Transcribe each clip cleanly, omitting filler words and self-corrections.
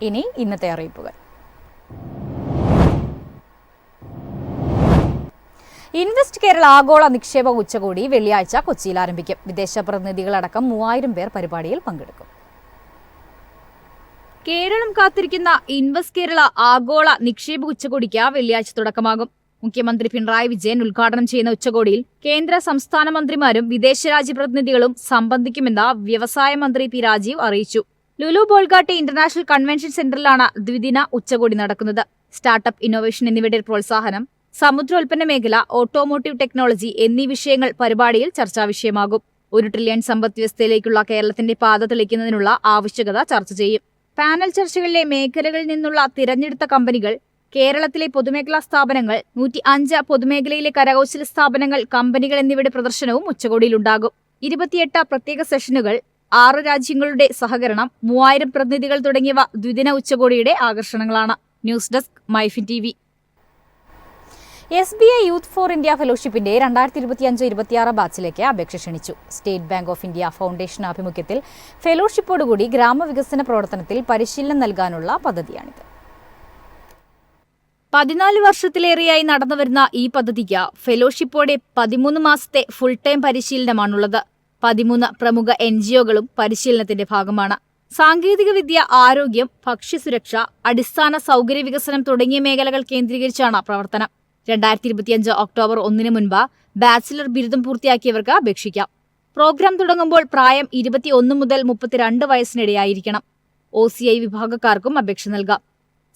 ഇനി ഇന്നത്തെ അറിയിപ്പുകൾ. ഇൻവെസ്റ്റ് കേരള ആഗോള നിക്ഷേപ ഉച്ചകോടി വെള്ളിയാഴ്ച കൊച്ചിയിൽ ആരംഭിക്കും. വിദേശ പ്രതിനിധികളടക്കം 3000 പേർ പരിപാടിയിൽ പങ്കെടുക്കും. കേരളം കാത്തിരിക്കുന്ന ഇൻവെസ്റ്റ് കേരള ആഗോള നിക്ഷേപ ഉച്ചകോടിക്ക് വെള്ളിയാഴ്ച തുടക്കമാകും. മുഖ്യമന്ത്രി പിണറായി വിജയൻ ഉദ്ഘാടനം ചെയ്യുന്ന ഉച്ചകോടിയിൽ കേന്ദ്ര സംസ്ഥാന മന്ത്രിമാരും വിദേശരാജ്യ പ്രതിനിധികളും സംബന്ധിക്കുമെന്ന് വ്യവസായ മന്ത്രി പി രാജീവ് അറിയിച്ചു. ലുലു ബോൾഗാട്ടി ഇന്റർനാഷണൽ കൺവെൻഷൻ സെന്ററിലാണ് ദ്വിദിന ഉച്ചകോടി നടക്കുന്നത്. സ്റ്റാർട്ടപ്പ്, ഇന്നോവേഷൻ എന്നിവയുടെ പ്രോത്സാഹനം, സമുദ്രോൽപ്പന്ന മേഖല, ഓട്ടോമോട്ടീവ് ടെക്നോളജി എന്നീ വിഷയങ്ങൾ പരിപാടിയിൽ ചർച്ചാ വിഷയമാകും. 1 ട്രില്യൺ സമ്പദ് വ്യവസ്ഥയിലേക്കുള്ള കേരളത്തിന്റെ പാത തെളിക്കുന്നതിനുള്ള ആവശ്യകത ചർച്ച ചെയ്യും. പാനൽ ചർച്ചകളിലെ മേഖലകളിൽ നിന്നുള്ള തിരഞ്ഞെടുത്ത കമ്പനികൾ, കേരളത്തിലെ പൊതുമേഖലാ സ്ഥാപനങ്ങൾ, 105 പൊതുമേഖലയിലെ കരകൗശല സ്ഥാപനങ്ങൾ, കമ്പനികൾ എന്നിവയുടെ പ്രദർശനവും ഉച്ചകോടിയിലുണ്ടാകും. 28 പ്രത്യേക സെഷനുകൾ, 6 രാജ്യങ്ങളുടെ സഹകരണം, 3000 പ്രതിനിധികൾ തുടങ്ങിയവ ദ്വിദിന ഉച്ചകോടിയുടെ ആകർഷണങ്ങളാണ്. News desk Myfin TV. SBI youth for India ഫെലോഷിപ്പിന്റെ 2025-26 ബാച്ചിലേക്ക് അപേക്ഷ ക്ഷണിച്ചു. State bank of India foundation ആഭിമുഖ്യത്തിൽ ഫെലോഷിപ്പോടുകൂടി ഗ്രാമവികസന പ്രവർത്തനത്തിൽ പരിശീലനം നൽകാനുള്ള പദ്ധതിയാണിത്. 14 വർഷത്തിലേറെയായി നടന്നുവരുന്ന ഈ പദ്ധതിക്ക് ഫെലോഷിപ്പോടെ 13 മാസത്തെ ഫുൾ ടൈം പരിശീലനമാണുള്ളത്. 13 പ്രമുഖ NGOകളും പരിശീലനത്തിന്റെ ഭാഗമാണ്. സാങ്കേതികവിദ്യ, ആരോഗ്യം, ഭക്ഷ്യസുരക്ഷ, അടിസ്ഥാന സൗകര്യ വികസനം തുടങ്ങിയ മേഖലകൾ കേന്ദ്രീകരിച്ചാണ് പ്രവർത്തനം. 2025 ഒക്ടോബർ 1 മുൻപ് ബാച്ചിലർ ബിരുദം പൂർത്തിയാക്കിയവർക്ക് അപേക്ഷിക്കാം. പ്രോഗ്രാം തുടങ്ങുമ്പോൾ പ്രായം 21 മുതൽ 32 വയസ്സിനിടെയായിരിക്കണം. OCI വിഭാഗക്കാർക്കും അപേക്ഷ നൽകാം.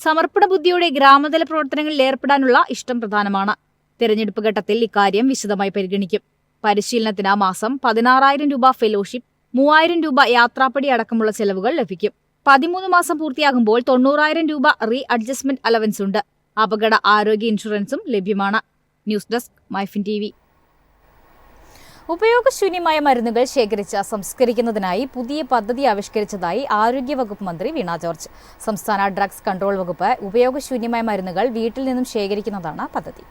സമർപ്പണ ബുദ്ധിയോടെ ഗ്രാമതല പ്രവർത്തനങ്ങളിൽ ഏർപ്പെടാനുള്ള ഇഷ്ടം പ്രധാനമാണ്. തെരഞ്ഞെടുപ്പ് ഘട്ടത്തിൽ ഇക്കാര്യം വിശദമായി പരിഗണിക്കും. പരിശീലനത്തിന് മാസം 16,000 രൂപ ഫെലോഷിപ്പ്, 3,000 രൂപ യാത്രാപ്പടി അടക്കമുള്ള ചെലവുകൾ ലഭിക്കും. 13 മാസം പൂർത്തിയാകുമ്പോൾ 90,000 രൂപ റീ അഡ്ജസ്റ്റ്മെന്റ് അലവൻസ് ഉണ്ട്. അപകട ആരോഗ്യ ഇൻഷുറൻസും ലഭ്യമാണ്. News desk Myfin TV. ഉപയോഗശൂന്യമായ മരുന്നുകൾ ശേഖരിച്ച് സംസ്കരിക്കുന്നതിനായി പുതിയ പദ്ധതി ആവിഷ്കരിച്ചതായി ആരോഗ്യവകുപ്പ് മന്ത്രി വീണ ജോർജ്. സംസ്ഥാന ഡ്രഗ്സ് കൺട്രോൾ വകുപ്പ് ഉപയോഗശൂന്യമായ മരുന്നുകൾ വീട്ടിൽ നിന്നും ശേഖരിക്കുന്നതാണ് പദ്ധതി.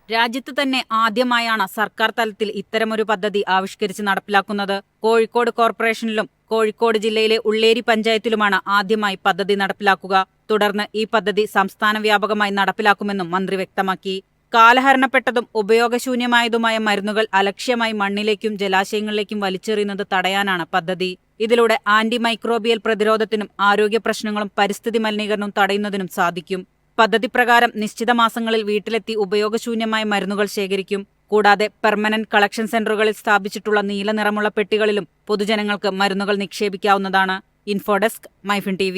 രാജ്യത്ത് തന്നെ ആദ്യമായാണ് സർക്കാർ തലത്തിൽ ഇത്തരമൊരു പദ്ധതി ആവിഷ്കരിച്ച് നടപ്പിലാക്കുന്നത്. കോഴിക്കോട് കോർപ്പറേഷനിലും കോഴിക്കോട് ജില്ലയിലെ ഉള്ളേരി പഞ്ചായത്തിലുമാണ് ആദ്യമായി പദ്ധതി നടപ്പിലാക്കുക. തുടർന്ന് ഈ പദ്ധതി സംസ്ഥാന വ്യാപകമായി നടപ്പിലാക്കുമെന്നും മന്ത്രി വ്യക്തമാക്കി. കാലഹരണപ്പെട്ടതും ഉപയോഗശൂന്യമായതുമായ മരുന്നുകൾ അലക്ഷ്യമായി മണ്ണിലേക്കും ജലാശയങ്ങളിലേക്കും വലിച്ചെറിയുന്നത് തടയാനാണ് പദ്ധതി. ഇതിലൂടെ ആന്റി മൈക്രോബിയൽ പ്രതിരോധത്തിനും ആരോഗ്യ പ്രശ്നങ്ങളും പരിസ്ഥിതി മലിനീകരണവും തടയുന്നതിനും സാധിക്കും. പദ്ധതി പ്രകാരം നിശ്ചിത മാസങ്ങളിൽ വീട്ടിലെത്തി ഉപയോഗശൂന്യമായ മരുന്നുകൾ ശേഖരിക്കും. കൂടാതെ പെർമനന്റ് കളക്ഷൻ സെന്ററുകളിൽ സ്ഥാപിച്ചിട്ടുള്ള നീല നിറമുള്ള പെട്ടികളിലും പൊതുജനങ്ങൾക്ക് മരുന്നുകൾ നിക്ഷേപിക്കാവുന്നതാണ്. Info desk Myfin TV.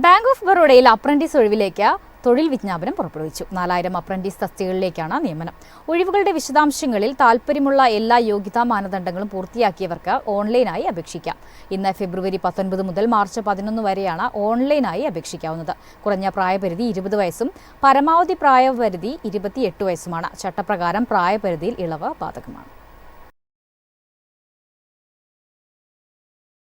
Bank of ബറോഡയിൽ അപ്രന്റീസ് ഒഴിവിലേക്ക് തൊഴിൽ വിജ്ഞാപനം പുറപ്പെടുവിച്ചു. 4000 അപ്രന്റീസ് തസ്തികകളിലേക്കാണ് നിയമനം. ഒഴിവുകളുടെ വിശദാംശങ്ങളിൽ താൽപ്പര്യമുള്ള എല്ലാ യോഗ്യതാ മാനദണ്ഡങ്ങളും പൂർത്തിയാക്കിയവർക്ക് ഓൺലൈനായി അപേക്ഷിക്കാം. ഇന്ന് ഫെബ്രുവരി 19 മുതൽ മാർച്ച് 11 വരെയാണ് ഓൺലൈനായി അപേക്ഷിക്കാവുന്നത്. കുറഞ്ഞ പ്രായപരിധി 20 വയസ്സും പരമാവധി പ്രായപരിധി 28 വയസ്സുമാണ്. ചട്ടപ്രകാരം പ്രായപരിധിയിൽ ഇളവ് ബാധകമാണ്.